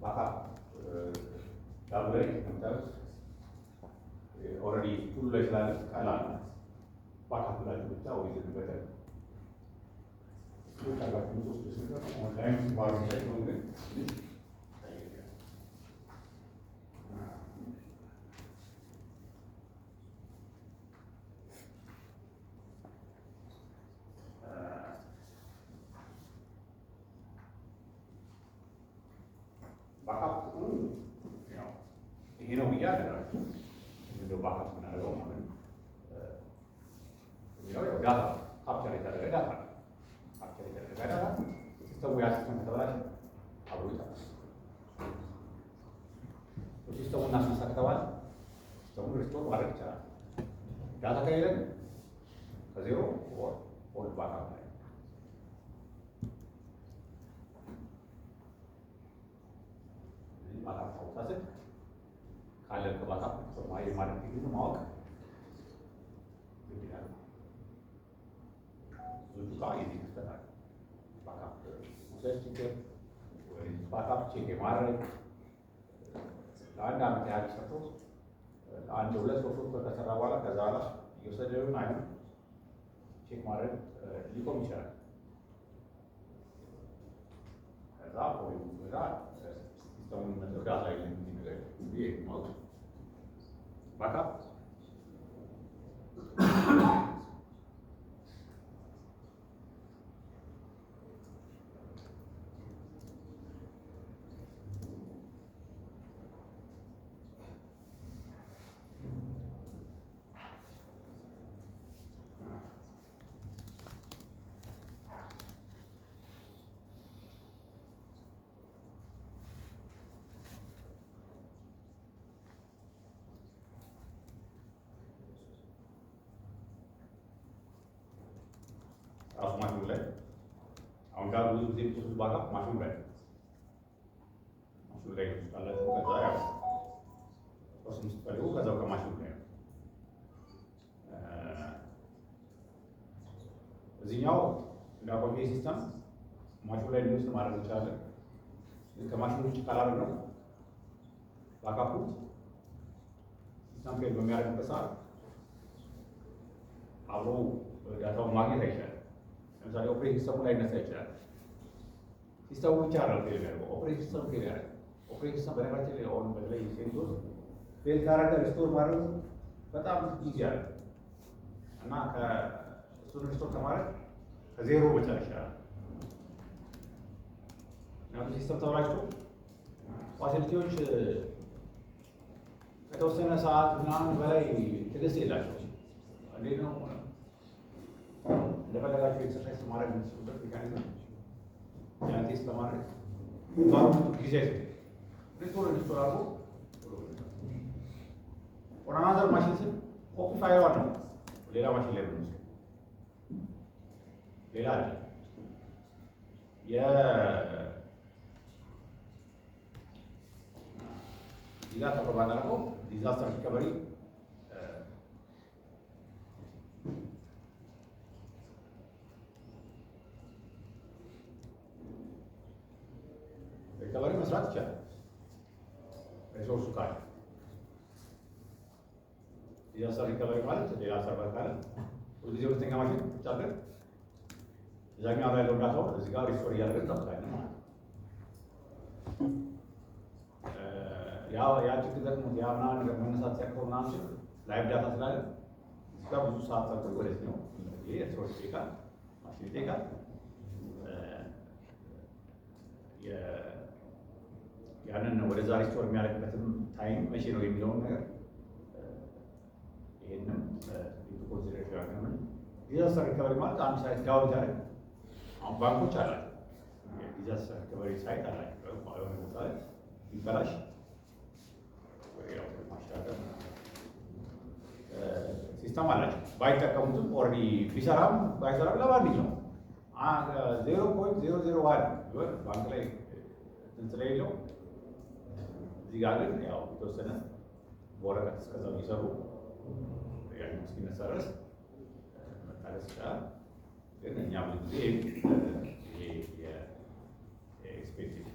ባካፕ ዳብል ላይ እንደምታዩት ኦልሬዲ ሁሉ ላይ ስላለ ቀላል ነው። ባካፕ ላይ ብቻ ወይ ዝንበተ ታጋችሁ ሶስት ስንት ኦንላይን ባሩ ላይ ነው ግን ባካፕ ያው ይሄ ነው ብያለሁ። እንደው ባካፕ ምናደርገው ማለት ነው ያው ዳታ ካፕቸር የተደረገ ዳታ ካፕቸር የተደረገ ዳታ ሲስተሙ ያስቀመጠ ከተባለ አብሮ ይጣላል። ሲስተሙ እናስነሳ ከተባለ ሲስተሙ ሪስቶር ማድረግ ይቻላል። ዳታ ከሌለን ከዜሮ ኦል ባካፕ ላይ ባካፕ ታውቃለህ ካለ ከባካፕ ተጨማሪ ማለት ነው ማወቅ ይችላል። ብዙ ጋር ይስተካከላል። ባካፕ ቼክ ወይ ባካፕ ቼክ ማድረግ ለአንድ ዓመት ያህል ሰርቶ አንድ ሁለት ሶስት ወር ከሰራ በኋላ ከዛ በኋላ የወሰደውን አይነት ቼክ ማድረግ ሊቆም ይችላል። ከዛ ወይ ወዳ ሲስተሙን መዘርጋት ላይ የሚነገር ይሄ ማለት ባካፕ ራሱ ማሽኑ ላይ አሁን ጋር ብዙ ጊዜ ብዙ ባካፕ ማሽኑ ላይ ካላችሁ ከዛ ያው ፕሮሰስ ስትፈልጉ ከዛው ከማሽኑ ላይ ነው። እዚህኛው እንዳቆየ ሲስተም ማሽኑ ላይ እንዲወስድ ማድረግ እንችላለን። ከማሽኑ ውጭ ካላደረግነው ባካፑ ሲስተም ፌል በሚያደርግበት ሰዓት አብሮ ዳታውን ማግኘት አይቻልም። ለምሳሌ ኦፕሬቲንግ ሲስተሙ ላይ ይነሳ ይችላል። ሲስተሙ ብቻ አይደለም ፌል የሚያደርገው ኦፕሬቲንግ ሲስተሙ ፌል ያደርጋል። ኦፕሬቲንግ ሲስተም በነገራችን ላይ አሁን በተለይ ሴንቶስ ፌል ካደረገ ሪስቶር ማድረግ በጣም ኢዚ ያለ እና ከእሱን ሪስቶር ከማድረግ ከዜሮ መጨረሻ ይችላል። ምክንያቱም ሲስተም ተብላችሁ ፋሲሊቲዎች ከተወሰነ ሰዓት ምናምን በላይ ትዕግስት የላቸው። እንዴት ነው እንደፈለጋችሁ ኤክሰርሳይዝ ማድረግ የምትችሉበት ሜካኒዝም ያን ቴስት ለማድረግ ጊዜ ሪስቶር አድርጎ ኦን አናዘር ማሽን ስል ኮፒ ፋይል ነው ሌላ ማሽን ላይ ነው ሌላ አለ ዲዛስተር ባናረገው ዲዛስተር ሪከቨሪ ሪከቨሪ መስራት ይቻላል። ሪሶርሱ ካለ ዲዛስተር ሪከቨሪ ማለት ሌላ ሰርቨር ካለ ሁልጊዜ ሁለተኛ ማሽን ብቻ አድርገን እዛኛው ላይ ያለው ዳታው እዚህ ጋር ሪስቶር እያደረግን እንጠብቃለን ማለት ነው። ያ ችግር ደግሞ ያ ምናምን ነገር መነሳት ሲያቅተው ምናምን ሲል ላይቭ ዳታ ስላለ እዚህ ጋር ብዙ ሰዓት ሰርተን ወደዚህ ነው ይሄ ሪሶርስ ይጠይቃል፣ ማሽን ይጠይቃል። ያንን ወደዛ ሪስቶር የሚያደርግበትም ታይም መቼ ነው የሚለውን ነገር ይሄንን ኮንሲደሬሽን ያደርጋል። ዲዛስተር ሪከቨሪ ማለት አንድ ሳይት ዳውን ያደርግ አሁን ባንኮች አላቸው ዲዛስተር ሪከቨሪ ሳይት አላቸው የሆነ ቦታ ላይ ይበላሽ ሲስተም አላቸው ባይጠቀሙትም ኦልሬዲ ቢሰራም ባይሰራም ለማንኛውም 0.001 ባንክ ላይ ስለሌለው እዚህ ጋር ግን ያው የተወሰነ በወረቀት እስከዛ የሚሰሩ ያኛው እስኪነሳ ድረስ መታገስ ይችላል። ግን እኛ ብዙ ጊዜ ኤክስፔክቴድ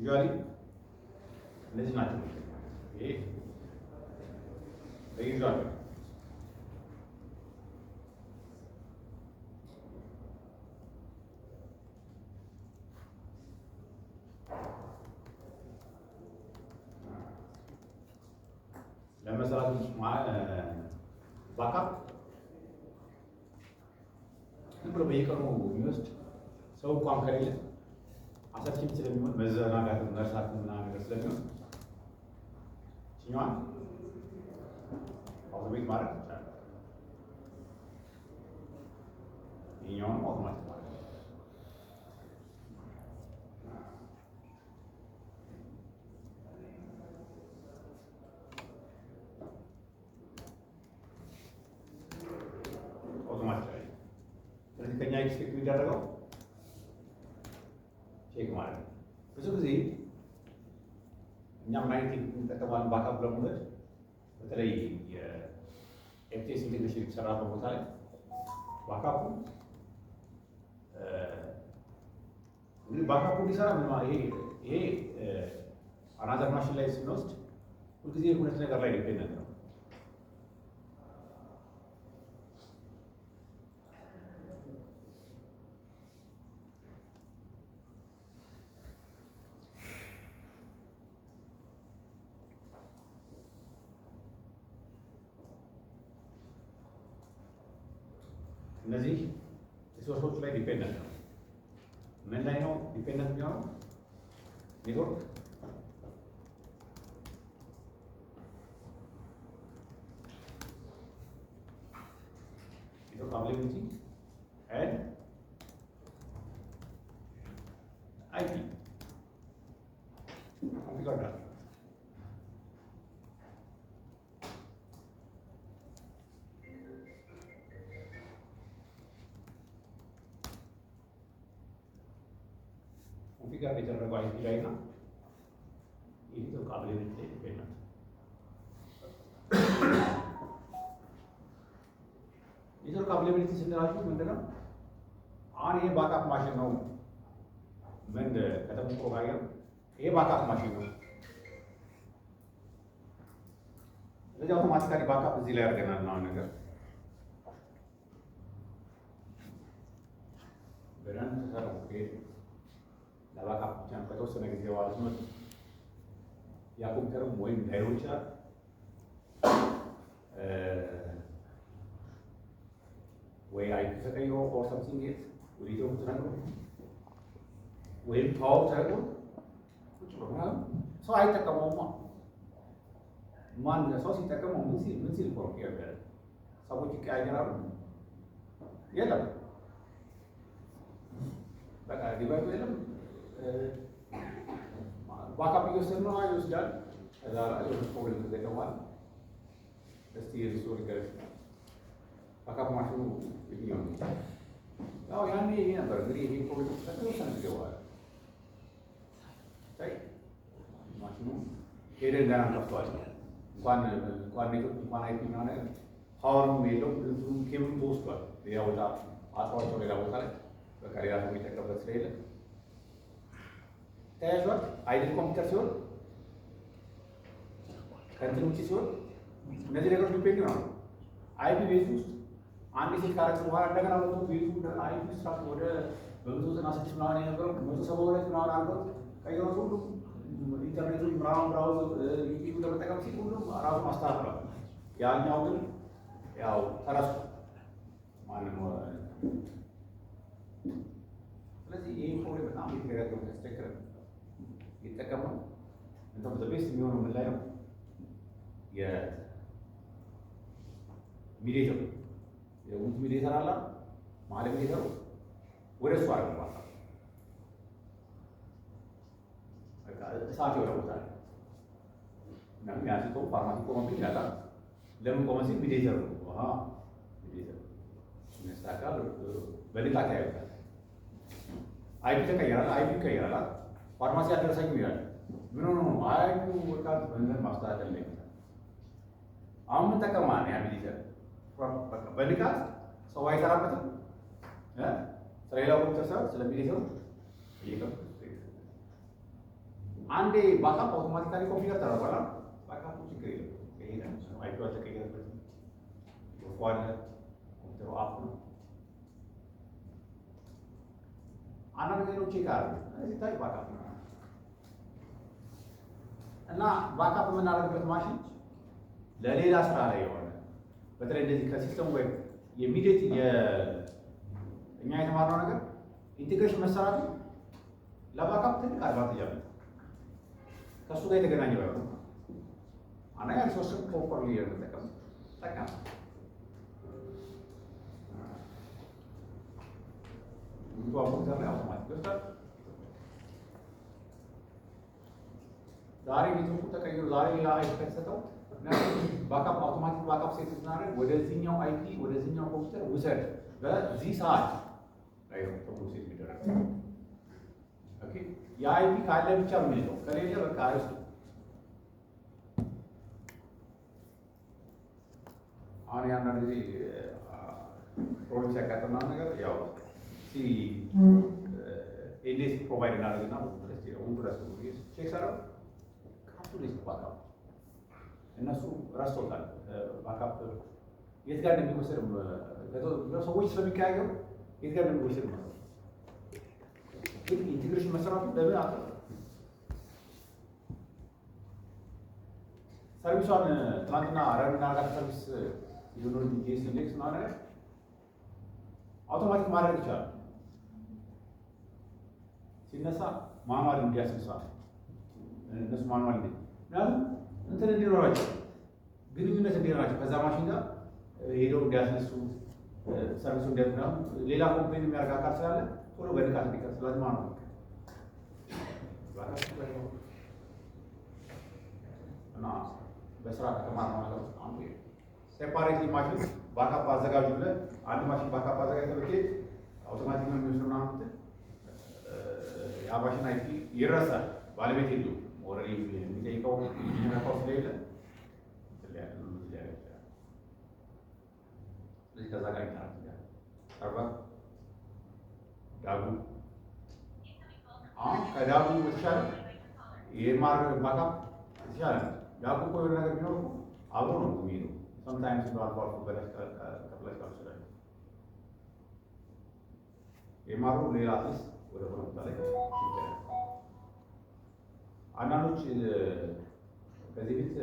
ዩዥዋሊ እነዚህ ናቸው። ይሄ ዩዥዋሊ ለመስራት ባካፕ ዝም ብሎ በየቀኑ የሚወስድ ሰው እንኳን ከሌለ አሰልችም ስለሚሆን መዘናጋት መርሳት ምናምን ነገር ስለሚሆን ችኛዋን አውቶሜት ማድረግ ይቻላል። ይህኛውንም አውቶማቲክ ማድረግ ከኛ ኤክስፔክት የሚደረገው ቼክ ማለት ነው። ብዙ ጊዜ እኛ ምን አይነት እንጠቀማለን ባካፕ ለመውሰድ በተለይ የኤፍቲኤስ ኢንቴግሬሽን የተሰራበት ቦታ ላይ ባካፑ እንግዲህ ባካፑ ሊሰራ ይሄ አናዘር ማሽን ላይ ስንወስድ ሁልጊዜ ሁለት ነገር ላይ ዲፔንደንት ነው። እነዚህ ሪሶርሶች ላይ ዲፔንደንት ነው። ምን ላይ ነው ዲፔንደንት የሚሆነው? ኔትወርክ አቬይላቢሊቲ ኤንድ አይፒ ይጋዳል። ኮንፊገር የተደረገው አይፒ ላይ እና የኔትወርክ አቬይላቢሊቲ ላይ ዲፔንደንት። ኔትወርክ አቬይላቢሊቲ ስንላችሁ ምንድነው? አሁን ይሄ ባካፕ ማሽን ነው። ምን ከተሞክሮ ጋር ይሄ ባካፕ ማሽን ነው። ስለዚህ አውቶማቲካሊ ባካፕ እዚህ ላይ አድርገናል ነው ነገር በደንብ ተሰራው። ለባካፕ ብቻ ከተወሰነ ጊዜ በኋላ ሲመጡ ያ ኮምፒውተርም ወይም ላይሆን ይችላል ወይ አይፒ ተቀይሮ ኦር ሰምቲንግ ኤልስ ወደ ኢትዮጵያ ተነግሮ ወይም ፓወር ተቀይሮ ቁጭ ብሎ ምናምን ሰው አይጠቀመውማ። ማን ሰው ሲጠቀመው ምን ሲል ነው ያለው? ሰዎች ይቀያየራሉ። የለም በቃ ዲቫይሱ የለም። ባካፕ እየወሰድን ነው ይወስዳል። ከዛ ላይ ወደ ፕሮብሌም ተዘገባል። እስቲ ሪስቶር ይገርስ ባካፕ ማሽኑ ይኛው ያው ያኔ ይሄ ነበር እንግዲህ ይሄ ፕሮብሌም ተከሰተ ይገባል። ታይ ማሽኑ ሄደን ገና ከፍቷል። እንኳን ኔትወርክ እንኳን አይፒ እና ነገር ፓወርም የለው ብዙም ኬብል ተወስዷል። ሌላ ቦታ አጥሯቸው ሌላ ቦታ ላይ በቃ ሌላ ሰው የሚጠቀምበት ስለሌለ ተያይዟል። አይዲል ኮምፒውተር ሲሆን ከእንትን ውጭ ሲሆን እነዚህ ነገሮች ዲፔንድ ነው። አይፒ ቤት ውስጥ አንድ ሴት ካረክስ በኋላ እንደገና መቶ ቤቱ አይፒ ስትራክቸር ወደ በ196 ምናምን የነበረው 172 ምናምን አድርገው ቀይረው ሁሉም ኢንተርኔቱን ብራውዝ ዩቲዩብ ለመጠቀም ሲል ሁሉም ራሱን አስተካክሏል። ያኛው ግን ያው ተረሱ ማንም ስለዚህ ይህ ፕሮብሌም በጣም የተደጋገመ ያስቸግረን ይጠቀመው እንደውም ቤስት የሚሆነው ምን ላይ ነው? የሚዲየተሩ የውጭ ሚዲየተር አላ ማለት ሚዲየተሩ ወደ እሱ አድርገዋል። በቃ እሳት የሆነ ቦታ ነው እና ሚያንስቶ ፋርማሲ ቆመብኝ ያላ ለምን ቆመ ሲል ሚዲየተሩ ሚዲየተሩ ሚያስታካል በልቃት ያዩታል። አይፒ ተቀየራል። አይፒ ይቀየራል። ፋርማሲ አደረሰኝ ይላል። ምን ሆኖ ነው? አይፒ ወጣት በእንደን ማስተካከል ላይ አሁን ምን ተቀማ ነው? ያ ሚዲየተር በልቃት ሰው አይሰራበትም። ስለሌላው ኮምፒውተር ሰው ስለ ሚዲየተሩ ይሄው አንዴ ባካፕ አውቶማቲካሊ ኮንፊገር ተደርጓል። ባካፕ ችግር የለም። ይሄ ነው አይፒ አልተቀየረበት ወቋለ ኮምፒውተሩ አፕ ነው። አንዳንድ ነገሮች ጋር እዚህ ታይ ባካፕ ነው እና ባካፕ የምናደርግበት ማሽን ለሌላ ስራ ላይ የሆነ በተለይ እንደዚህ ከሲስተሙ ጋር ኢሚዲየት እኛ የተማርነው ነገር ኢንቴግሬሽን መሰራቱ ለባካፕ ትልቅ አድቫንቴጅ አለው። ከእሱ ጋር የተገናኘ ባይሆን አንደኛ ሪሶርስን ፕሮፐርሊ የመጠቀም ጠቃሚ ኮምፒውተር ላይ አውቶማቲክ ይወስዳል። ዛሬ ኔትወርኩ ተቀይሮ ዛሬ ሌላ አይፒ ከተሰጠው ባካፕ አውቶማቲክ ባካፕ ሴት ስናደርግ ወደዚህኛው አይፒ ወደዚህኛው ኮምፒውተር ውሰድ በዚህ ሰዓት ላይ ነው ተብሎ ሴት የሚደረግ። ኦኬ የአይፒ ካለ ብቻ ነው የሚለው፣ ከሌለ በቃ አይሱ። አሁን ያንዳንድ ጊዜ ፕሮብሌም ሲያጋጥመን ነገር ያው ኤልኤስ ፕሮቫይድ እናደርግና ቼክ ሰራው ካቱ ሊስት ባካፕ እነሱ ረስቶታል። ባካፕ የት ጋር እንደሚወሰድ ሰዎች ስለሚቀያየሩ የት ጋር እንደሚወሰድ ነው። ግን ኢንቴግሬሽን መሰራቱ ለምን አለ ሰርቪሷን ትናንትና ረን እናደርጋት ሰርቪስ ዩኒቨርሲቲ ጄስ ኢንዴክስ ማለት አውቶማቲክ ማድረግ ይቻላል። ሲነሳ ማኑዋል እንዲያስነሳ እነሱ ማኑዋል ምክንያቱም እንትን እንዲኖራቸው ግንኙነት እንዲኖራቸው ከዛ ማሽን ጋር ሄደው እንዲያስነሱ ሰርቪሱ እንዲያስነሱ ሌላ ኮምፕሌን የሚያደርግ አካል ስላለ ቶሎ በንቃት እንዲቀር ስለዚህ ማኑዋል እና በስራ ከተማርነው ነገር ውስጥ አንዱ ሴፓሬትሊ ማሽን ባካፕ አዘጋጁለት። አንድ ማሽን ባካፕ አዘጋጅተህ አውቶማቲክ ነው የሚወስደው ምናምን ያ ማሽን አይፒ ይረሳል። ባለቤት የለውም ኦልሬዲ የሚጠይቀው የሚነካው ስለሌለ ስለዚህ ከዛ ጋር ይታረጋል። አርባ ዳቡ አሁን ከዳቡ በተሻለ የማር ባካፕ የተሻለ ነው። ዳቡ እኮ የሆነ ነገር ቢኖር አብሮ ነው የሚሄደው። sometimes ነው አልፎ አልፎ በለስ ከፍለሽ ካልችላል የማሩ ሌላ አዲስ ወደ ሆነ ላይ አንዳንዶች ከዚህ ቤት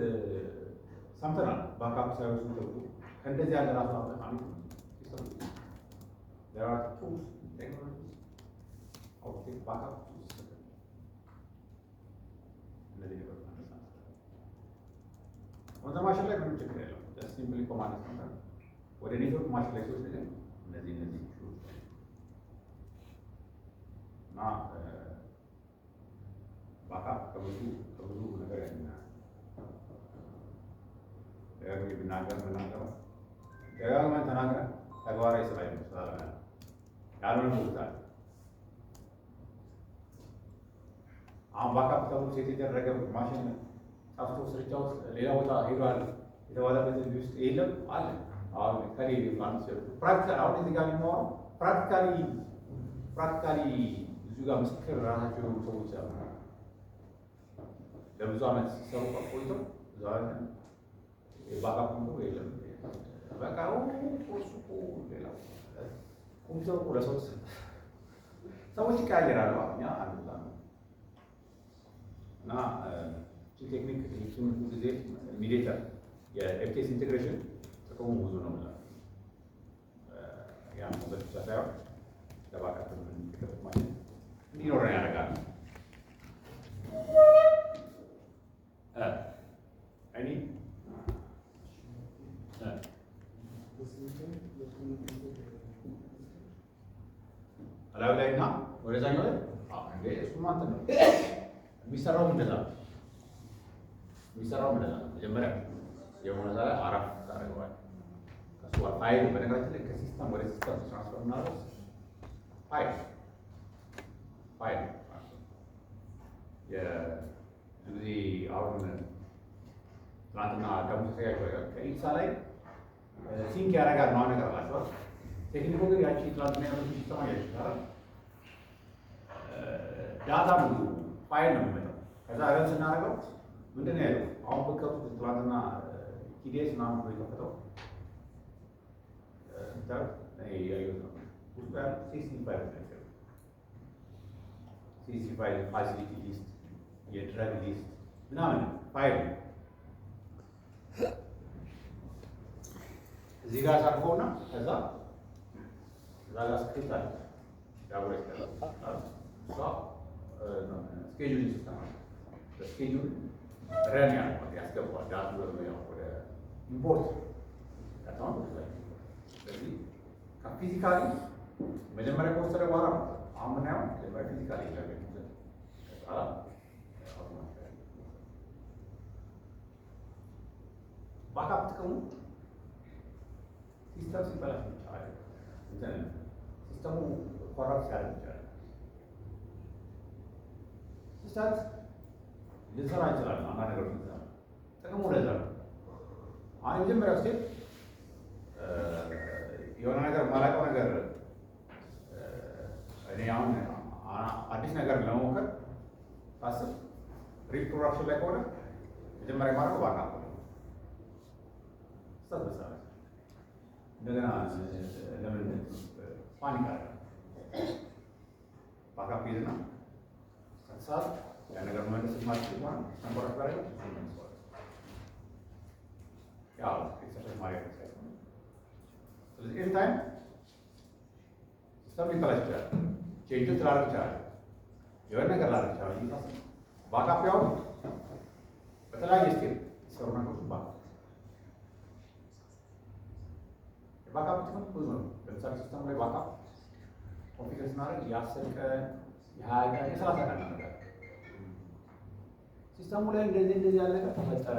ሰምተናል። ባካፕ ሳይወስዱ ተብሎ ከእንደዚህ ያለ ራሱ አጠቃሚ ሲስተም there are tools technologies of the backup system እነዚህ ነገሮች ናቸው። ወደ ማሽን ላይ ምንም ችግር የለውም። just simply command ነው ወደ ኔትወርክ ማሽን ላይ ሲወስድ እነዚህ እና ባካፕ ከብዙ ነገር ያገኛል። ደጋግሜ ብናገረው ደጋግመን ተናግረን ተግባራዊ ስራ ይመስላል ያልሆነ ቦታል። አሁን ባካፕ ተብሎ ሴት የተደረገ ማሽን ጠፍቶ ስርቻ ውስጥ ሌላ ቦታ ሄዷል የተባለበት ውስጥ የለም አለ። አሁን ከሌ ፕራክቲካሊ አሁን እዚህ ጋር የሚማረው ፕራክቲካሊ እዚሁ ጋር ምስክር ራሳቸው የሆኑ ሰዎች አሉ። ለብዙ ዓመት ሲሰሩ ቆይተው ዛሬ ባካፕ ነው የለም በቃ እሱ ሌላ ኮምፒውተር እኮ ለሰው ሰዎች ይቀያየራሉ። እኛ አንዱላ ነው እና ቴክኒክ ትምህርቱ ጊዜ ሚዲየተር የኤፍቲኤስ ኢንቴግሬሽን ጥቅሙ ብዙ ነው ማለት ያ ነው ብቻ ሳይሆን ለባካፕ የምንጠቀምበት ማለት እንዲኖረን ያደርጋል። እኔ አላው ላይ እና ወደዛኛው ላይ እሱማ እንትን ነው የሚሰራው እንደዛ ነው። መጀመሪያ የሆነ ዛሬ አራት ታደርገዋል። ከሱ ፋይል በነገራችን ላይ ከሲስተም ወደ ሲስተም ትራንስፈር እናደርግ ፋይል እዚህ አሁን ትናንትና ደግሞ ተያይቷል ከኢሳ ላይ ሲንክ ያደርጋል ነው ነገር አላቸው። ቴክኒኩ ግን ያቺ ትናንትና ያለው ሲስተም ያይሻል ዳታ ነው ፋይል ነው የሚመጣው ከዛ ረን ስናደርገው ምንድን ነው ያለው? አሁን በከብት ትላንትና ኪዴስ ምናምን ብሎ የከፈተው ያዩት ነው። ውስጡ ያሉት ሲሲ ፋይል ፋሲሊቲ ሊስት፣ የድረግ ሊስት ምናምን ፋይል እዚህ ጋር ሳርፈውና ከዛ እዛ ጋር ስክሪፕት አለ ያብረሽ ስኬጁሊንግ ሲስተም አለ። በስኬጁል ረን ያስገባዋል ዳቱ ወደ ኢምፖርት ከተማን ላይ። ስለዚህ ከፊዚካሊ መጀመሪያ ከወሰደ በኋላ ነው አሁን ምናየው መጀመሪያ ፊዚካሊ ያገኙት ባካፕ ጥቅሙ ሲስተም ሲበላሽ ይቻላል። ሲስተሙ ኮራፕት ሲያደርግ ይችላል። ሲስተም ልንሰራ እንችላለን። አንዳንድ ነገሮች ልንሰራ ጥቅሙ ለዛ ነው። አሁን የመጀመሪያው ስቴፕ የሆነ ነገር ማላውቀው ነገር እኔ አሁን አዲስ ነገር ለመሞከር ሳስብ ሪፕሮዳክሽን ላይ ከሆነ መጀመሪያ ማድረግ ባካፕ ነው። ስህተት እንደገና ለምን ፓኒክ አለ ባካፕ ይዝና ከተሳት ያ ነገር መመለስ ማለት ነው። ተንኮራፍ ላይ ያው ኤክሰርሳይዝ ማድረግ ነው። ስለዚህ ኤኒ ታይም ሲስተም ሊበላሽ ይችላል። ቼንጆች ላደርግ ይችላል። የሆነ ነገር ላደርግ ይችላል። ባካፕ ያው በተለያየ ስቴፕ ሲሰሩ ነገሮች ባካፕ ጥቅም ብዙ ነው። ለምሳሌ ሲስተሙ ላይ ባካፕ ኮንፊገር ስናደርግ የ10 ቀን የ20 ቀን የ30 ቀን ነገር ሲስተሙ ላይ እንደዚህ ያለ ነገር ተፈጠረ።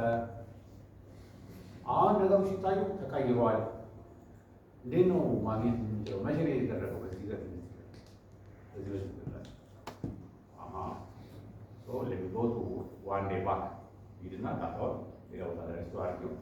አሁን ነገሮች ሲታዩ ተቀይሯል። እንዴት ነው ማግኘት የምንችለው? መቼ ነው የተደረገው? በዚህ ለሚጎቱ ዋን ዴይ ባክ ሂድና ዳታውን ሌላ ቦታ ላይ ስቶ አድርጊው